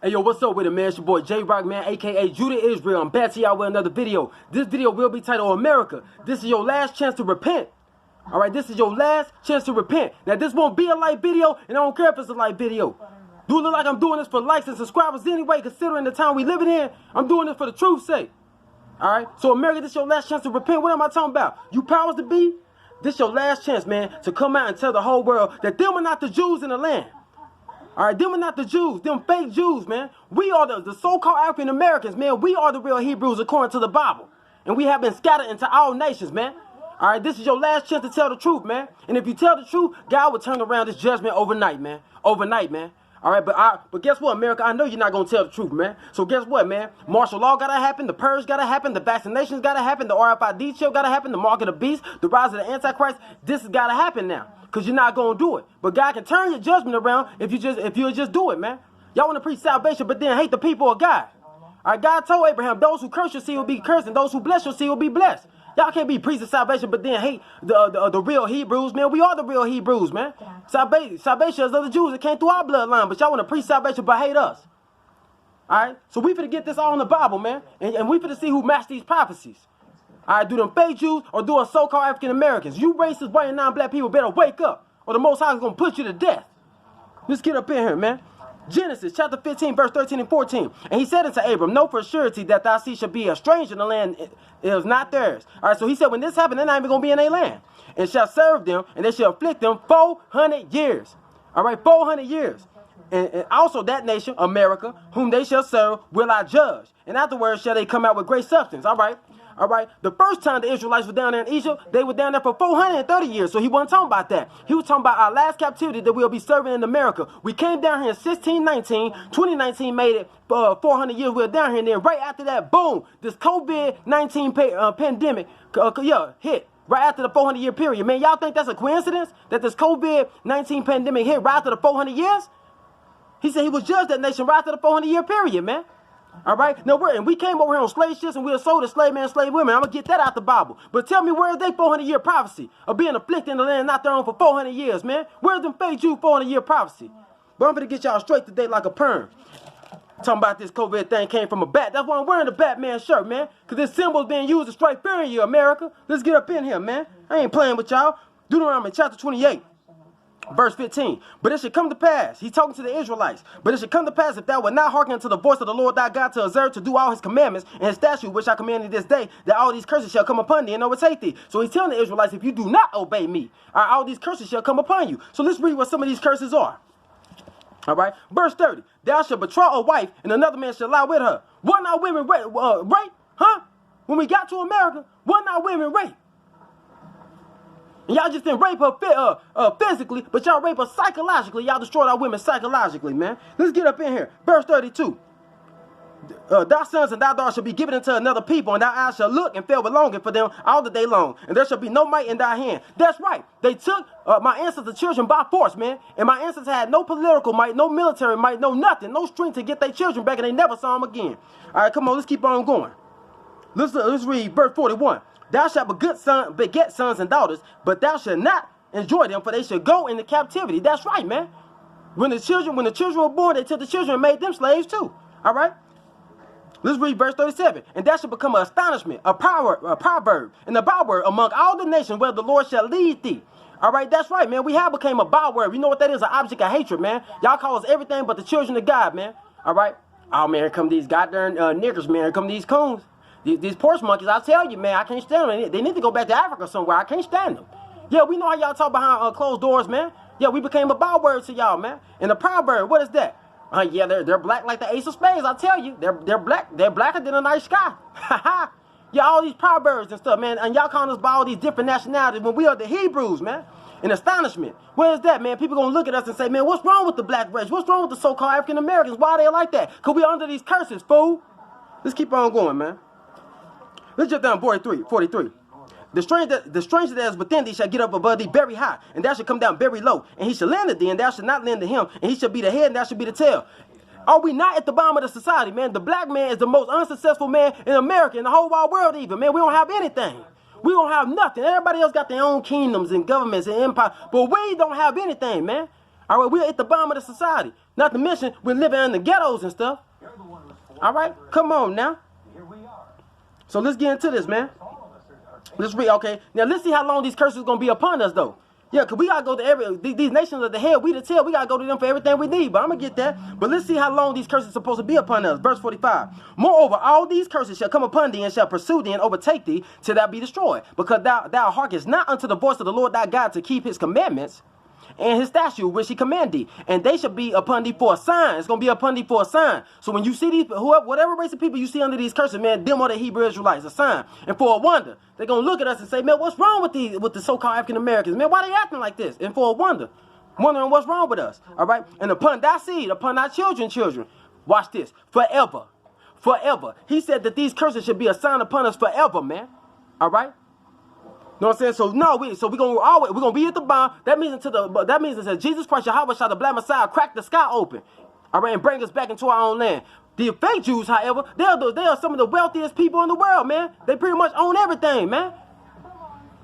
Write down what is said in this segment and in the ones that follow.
Hey, yo, what's up with it, man? It's your boy J-Rock, man, a.k.a. Judah Israel. I'm back to y'all with another video. This video will be titled America. This is your last chance to repent. All right, this is your last chance to repent. Now, this won't be a light video, and I don't care if it's a light video. Do it look like I'm doing this for likes and subscribers anyway, considering the time we living in? I'm doing it for the truth's sake. All right, so America, this is your last chance to repent. What am I talking about? You powers to be? This is your last chance, man, to come out and tell the whole world that them are not the Jews in the land. All right, them are not the Jews, them fake Jews, man. We are the so-called African Americans, man. We are the real Hebrews according to the Bible. And we have been scattered into all nations, man. All right, this is your last chance to tell the truth, man. And if you tell the truth, God will turn around this judgment overnight, man. Overnight, man. All right, but guess what, America? I know you're not going to tell the truth, man. So guess what, man? Martial law got to happen. The purge got to happen. The vaccinations got to happen. The RFID chip got to happen. The mark of the beast. The rise of the Antichrist. This has got to happen now. Because you're not going to do it. But God can turn your judgment around if you'll just do it, man. Y'all want to preach salvation, but then hate the people of God. All right, God told Abraham, those who curse your seed will be cursed, and those who bless your seed will be blessed. Y'all can't be preaching salvation, but then hate the real Hebrews, man. We are the real Hebrews, man. Salvation is of the Jews that came through our bloodline, but y'all want to preach salvation, but hate us. All right, so we finna get this all in the Bible, man, and we finna see who match these prophecies. All right, do them fake Jews or do us so-called African Americans? You racist, white, and non-black people better wake up, or the Most High is gonna put you to death. Let's get up in here, man. Genesis chapter 15, verse 13 and 14. And he said unto Abram, know for surety that thy seed shall be a stranger in the land, it is not theirs. All right, so he said, when this happened, they're not even gonna be in their land, and shall serve them, and they shall afflict them 400 years. All right, 400 years. And also that nation, America, whom they shall serve, will I judge. And afterwards shall they come out with great substance. All right. All right, the first time the Israelites were down there in Egypt, they were down there for 430 years, so he wasn't talking about that. He was talking about our last captivity that we'll be serving in America. We came down here in 1619, 2019 made it 400 years we were down here, and then right after that, boom, this COVID-19 pandemic hit. Right after the 400-year period. Man, y'all think that's a coincidence that this COVID-19 pandemic hit right after the 400 years? He said he would judge that nation right after the 400-year period, man. All right, now we came over here on slave ships and we were sold as slave men and slave women. I'm gonna get that out the Bible. But tell me, where is they 400-year prophecy of being afflicted in the land not their own for 400 years, man? Where's them fake Jew 400-year prophecy? But I'm gonna get y'all straight today like a perm. Talking about this COVID thing came from a bat. That's why I'm wearing the Batman shirt, man. Because this symbol's being used to strike fear in you, America. Let's get up in here, man. I ain't playing with y'all. Deuteronomy chapter 28. Verse 15, but it should come to pass, he's talking to the Israelites, but it should come to pass if thou wilt not hearken unto the voice of the Lord thy God to observe to do all his commandments and his statutes which I command thee this day, that all these curses shall come upon thee and overtake thee. So he's telling the Israelites, if you do not obey me, all these curses shall come upon you. So let's read what some of these curses are. All right, verse 30, thou shalt betroth a wife and another man shall lie with her. What not women rape? Huh? When we got to America, what not women rape? And y'all just didn't rape her physically, but y'all rape her psychologically. Y'all destroyed our women psychologically, man. Let's get up in here. Verse 32. Thy sons and thy daughters shall be given unto another people, and thy eyes shall look and feel belonging for them all the day long. And there shall be no might in thy hand. That's right. They took my ancestors' children by force, man. And my ancestors had no political might, no military might, no nothing, no strength to get their children back, and they never saw them again. All right, come on, let's keep on going. Let's read verse 41. Thou shalt beget sons and daughters, but thou shalt not enjoy them, for they shall go into captivity. That's right, man. When the children were born, they took the children and made them slaves too. All right? Let's read verse 37. And that shall become an astonishment, a proverb, and a byword among all the nations where the Lord shall lead thee. All right, that's right, man. We have become a byword. You know what that is? An object of hatred, man. Y'all call us everything but the children of God, man. All right? Oh, man, here come these goddamn niggers, man. Here come these coons. These porch monkeys, I tell you, man, I can't stand them. They need to go back to Africa somewhere. I can't stand them. Yeah, we know how y'all talk behind closed doors, man. Yeah, we became a byword to y'all, man. And a proverb, what is that? Yeah, they're black like the ace of spades, I tell you. They're black. They're blacker than a night sky. Yeah, all these proverbs and stuff, man. And y'all calling us by all these different nationalities when we are the Hebrews, man. In astonishment. What is that, man? People gonna look at us and say, man, what's wrong with the black race? What's wrong with the so-called African Americans? Why are they like that? Because we're under these curses, fool. Let's keep on going, man. Let's jump down 43. The stranger that is within thee shall get up above thee very high, and thou shalt come down very low. And he shall lend to thee, and thou shalt not lend to him. And he shall be the head, and thou shalt be the tail. Are we not at the bottom of the society, man? The black man is the most unsuccessful man in America, in the whole wide world even, man. We don't have anything. We don't have nothing. Everybody else got their own kingdoms and governments and empire, but we don't have anything, man. All right, we're at the bottom of the society. Not to mention, we're living in the ghettos and stuff. All right? Come on now. So let's get into this, man. Let's read, okay. Now, let's see how long these curses are going to be upon us, though. Yeah, because we got to go to these nations of the head, we the tail, we got to go to them for everything we need. But I'm going to get that. But let's see how long these curses are supposed to be upon us. Verse 45. Moreover, all these curses shall come upon thee and shall pursue thee and overtake thee till thou be destroyed. Because thou hearkenest not unto the voice of the Lord thy God to keep his commandments and his statute which he command thee, and they shall be upon thee for a sign. It's gonna be upon thee for a sign. So when you see these, whatever race of people you see under these curses, man, them are the Hebrew Israelites, a sign, and for a wonder. They're gonna look at us and say, man, what's wrong with the so-called African Americans, man? Why they acting like this? And for a wonder, wondering what's wrong with us. All right, and upon thy seed, upon thy children. Watch this, forever. He said that these curses should be a sign upon us forever, man. All right. You know what I'm saying? So no, we're gonna be at the bottom. That means that Jesus Christ, Yahweh, shall the black Messiah crack the sky open, all right, and bring us back into our own land. The fake Jews, however, they are some of the wealthiest people in the world, man. They pretty much own everything, man.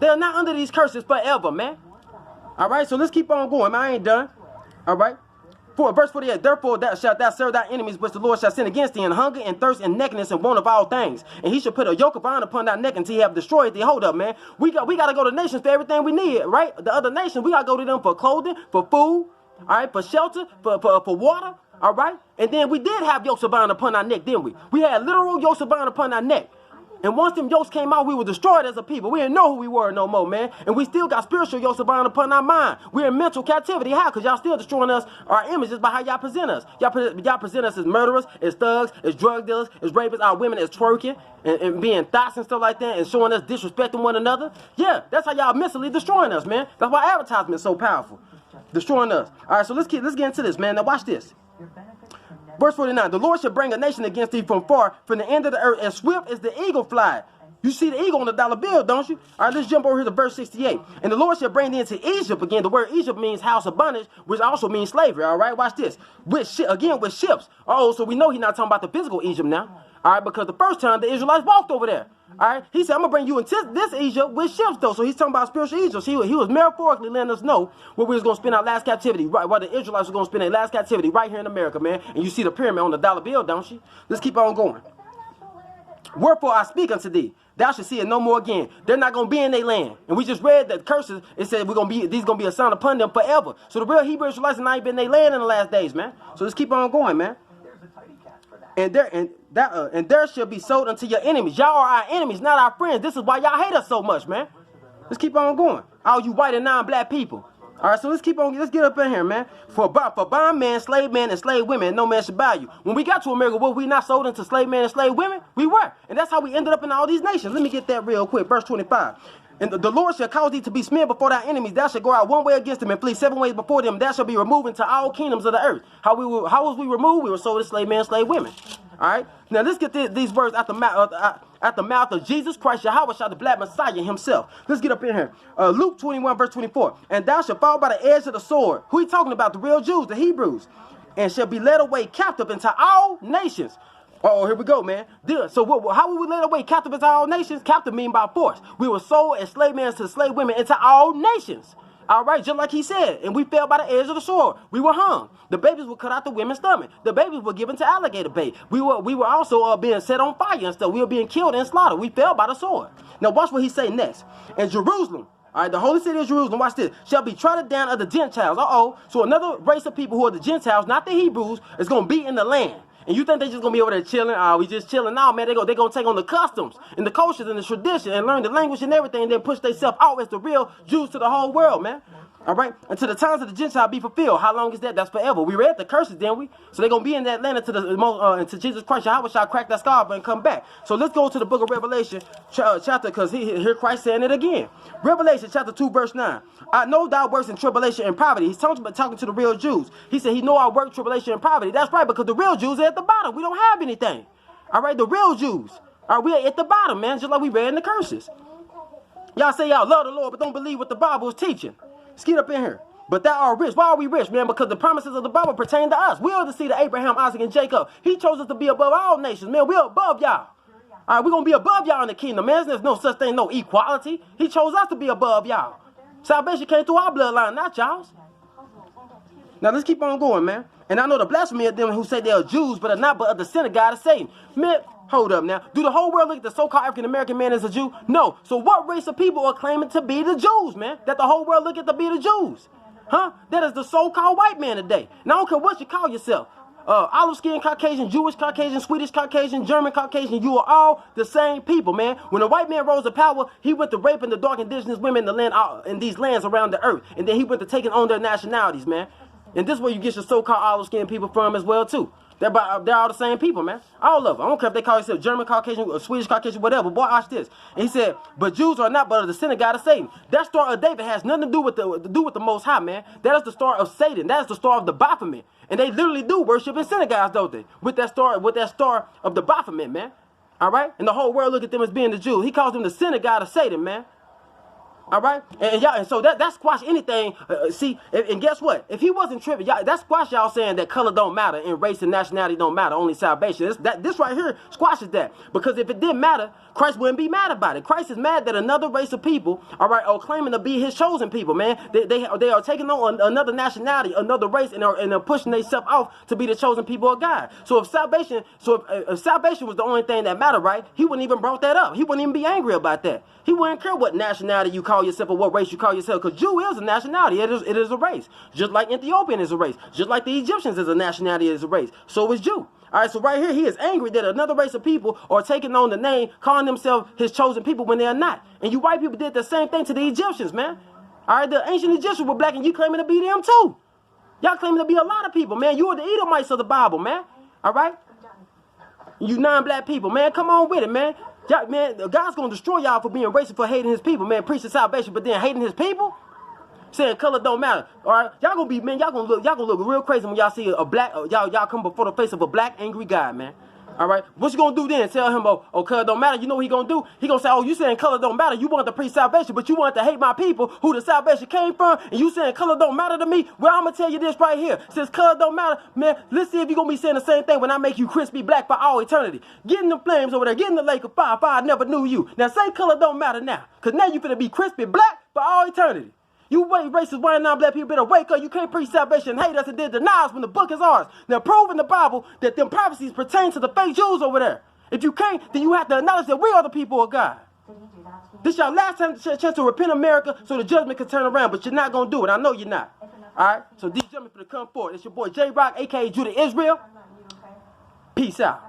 They are not under these curses forever, man. All right, so let's keep on going, man. I ain't done. All right. Verse 48, therefore shalt thou serve thy enemies, which the Lord shall send against thee, in hunger and thirst and nakedness and want of all things. And he shall put a yoke of iron upon thy neck until he have destroyed thee. Hold up, man. We got to go to nations for everything we need, right? The other nations, we got to go to them for clothing, for food, all right, for shelter, for water, all right? And then we did have yokes of iron upon our neck, didn't we? We had literal yokes of iron upon our neck. And once them yokes came out, we were destroyed as a people. We didn't know who we were no more, man. And we still got spiritual yokes of iron upon our mind. We're in mental captivity. How? Because y'all still destroying us, our images, by how y'all present us. Y'all present us as murderers, as thugs, as drug dealers, as rapists, our women as twerking, and being thoughts and stuff like that, and showing us disrespecting one another. Yeah, that's how y'all mentally destroying us, man. That's why advertisement is so powerful. Destroying us. All right, so let's get into this, man. Now watch this. Verse 49, the Lord shall bring a nation against thee from far, from the end of the earth, as swift as the eagle fly. You see the eagle on the dollar bill, don't you? All right, let's jump over here to verse 68. And the Lord shall bring thee into Egypt. Again, the word Egypt means house of bondage, which also means slavery, all right? Watch this. With ships. Oh, so we know he's not talking about the physical Egypt now. All right, because the first time the Israelites walked over there. All right, he said, I'm going to bring you into this Egypt with ships, though. So he's talking about spiritual Egypt. So he was metaphorically letting us know where we was going to spend our last captivity, right? Where the Israelites were going to spend their last captivity right here in America, man. And you see the pyramid on the dollar bill, don't you? Let's keep on going. Wherefore I speak unto thee, thou shalt see it no more again. They're not going to be in their land. And we just read that curses, it said these going to be a sign upon them forever. So the real Hebrew Israelites have not been in their land in the last days, man. So let's keep on going, man. And there shall be sold unto your enemies. Y'all are our enemies, not our friends. This is why y'all hate us so much, man. Let's keep on going. All you white and non-black people. All right, so let's get up in here, man. For bondman, slave men, and slave women, no man should buy you. When we got to America, were we not sold into slave men and slave women? We were. And that's how we ended up in all these nations. Let me get that real quick. Verse 25. And the Lord shall cause thee to be smeared before thy enemies. Thou shalt go out one way against them and flee 7 ways before them. Thou shalt be removed into all kingdoms of the earth. How was we removed? We were sold as slave men, slave women. All right. Now let's get these words out the mouth of Jesus Christ, Yahweh, the black Messiah himself. Let's get up in here. Luke 21 verse 24. And thou shalt fall by the edge of the sword. Who he talking about? The real Jews, the Hebrews. And shall be led away captive into all nations. Oh, here we go, man. So how were we led away captive into all nations? Captive mean by force. We were sold as slave men to slave women into all nations. All right, just like he said. And we fell by the edge of the sword. We were hung. The babies were cut out the women's stomach. The babies were given to alligator bait. We were also being set on fire and stuff. We were being killed and slaughtered. We fell by the sword. Now watch what he say next. And Jerusalem, all right, the holy city of Jerusalem, watch this, shall be trodden down of the Gentiles. So another race of people who are the Gentiles, not the Hebrews, is going to be in the land. And you think they just going to be over there chilling? We just chilling now, man. They're going to take on the customs and the cultures and the tradition and learn the language and everything and then push themselves out as the real Jews to the whole world, man. All right? Until the times of the Gentile be fulfilled. How long is that? That's forever. We read the curses, didn't we? So they're going to be in that land until Jesus Christ, Yahweh, shall crack that scarf and come back. So let's go to the book of Revelation chapter, because here Christ saying it again. Revelation chapter 2, verse 9. I know thou works in tribulation and poverty. He's talking to the real Jews. He said he know I work tribulation and poverty. That's right, because the real Jews are at the bottom. We don't have anything. All right, the real Jews. All right, we are at the bottom, man, just like we read in the curses. Y'all say y'all love the Lord, but don't believe what the Bible is teaching. Let's get up in here. But thou art rich. Why are we rich, man? Because the promises of the Bible pertain to us. We are the seed of Abraham, Isaac, and Jacob. He chose us to be above all nations, man. We're above y'all. All right, we're going to be above y'all in the kingdom, man. There's no such thing, no equality. He chose us to be above y'all. Salvation came through our bloodline, not y'all's. Now, let's keep on going, man. And I know the blasphemy of them who say they are Jews, but are not, but of the synagogue of Satan. Man, hold up now. Do the whole world look at the so-called African-American man as a Jew? No. So what race of people are claiming to be the Jews, man? That the whole world look at to be the Jews? Huh? That is the so-called white man today. Now, I don't care what you call yourself. Olive-skinned Caucasian, Jewish Caucasian, Swedish Caucasian, German Caucasian, you are all the same people, man. When the white man rose to power, he went to raping the dark indigenous women in the land, in these lands around the earth. And then he went to taking on their nationalities, man. And this is where you get your so-called olive-skinned people from as well, too. They're all the same people, man. All of them. I don't care if they call themselves German Caucasian or Swedish Caucasian, whatever. Boy, watch this. And he said, but Jews are not but of the synagogue of Satan. That Star of David has nothing to do with the Most High, man. That is the star of Satan. That is the star of the Baphomet. And they literally do worship in synagogues, don't they? With that star of the Baphomet, man. All right? And the whole world look at them as being the Jews. He calls them the synagogue of Satan, man. All right, and so that squash anything. See, and guess what? If he wasn't tripping, y'all, that squash y'all saying that color don't matter and race and nationality don't matter, only salvation. This right here squashes that, because if it didn't matter, Christ wouldn't be mad about it. Christ is mad that another race of people, all right, are claiming to be his chosen people, man. They are taking on another nationality, another race, and are pushing themselves off to be the chosen people of God. So if salvation was the only thing that mattered, right? He wouldn't even brought that up. He wouldn't even be angry about that. He wouldn't care what nationality you call yourself or what race you call yourself, because Jew is a nationality. It is a race. Just like Ethiopian is a race. Just like the Egyptians is a nationality, is a race. So is Jew. All right, so right here, he is angry that another race of people are taking on the name, calling themselves his chosen people when they are not. And you white people did the same thing to the Egyptians, man. All right, the ancient Egyptians were black, and you claiming to be them too. Y'all claiming to be a lot of people, man. You are the Edomites of the Bible, man. All right? You non-black people, man. Come on with it, man. Man, God's going to destroy y'all for being racist, for hating his people, man. Preaching salvation, but then hating his people? Saying color don't matter. All right? Y'all going to be, man, y'all going to look real crazy when y'all see a black, y'all come before the face of a black, angry God, man. All right? What you going to do then? Tell him, oh, color don't matter. You know what he going to do? He going to say, oh, you saying color don't matter. You want to preach salvation, but you want to hate my people who the salvation came from, and you saying color don't matter to me? Well, I'm going to tell you this right here. Since color don't matter, man, let's see if you're going to be saying the same thing when I make you crispy black for all eternity. Get in the flames over there. Get in the lake of fire. I never knew you. Now say color don't matter now, because now you finna be crispy black for all eternity. You racist, white, non-black people better wake up. You can't preach salvation and hate us and then deny us when the book is ours. Now prove in the Bible that them prophecies pertain to the fake Jews over there. If you can't, then you have to acknowledge that we are the people of God. This is your last chance to repent, America, so the judgment can turn around, but you're not going to do it. I know you're not. All right? So these gentlemen for the come forward. It's your boy J-Rock, a.k.a. Judah Israel. Peace out.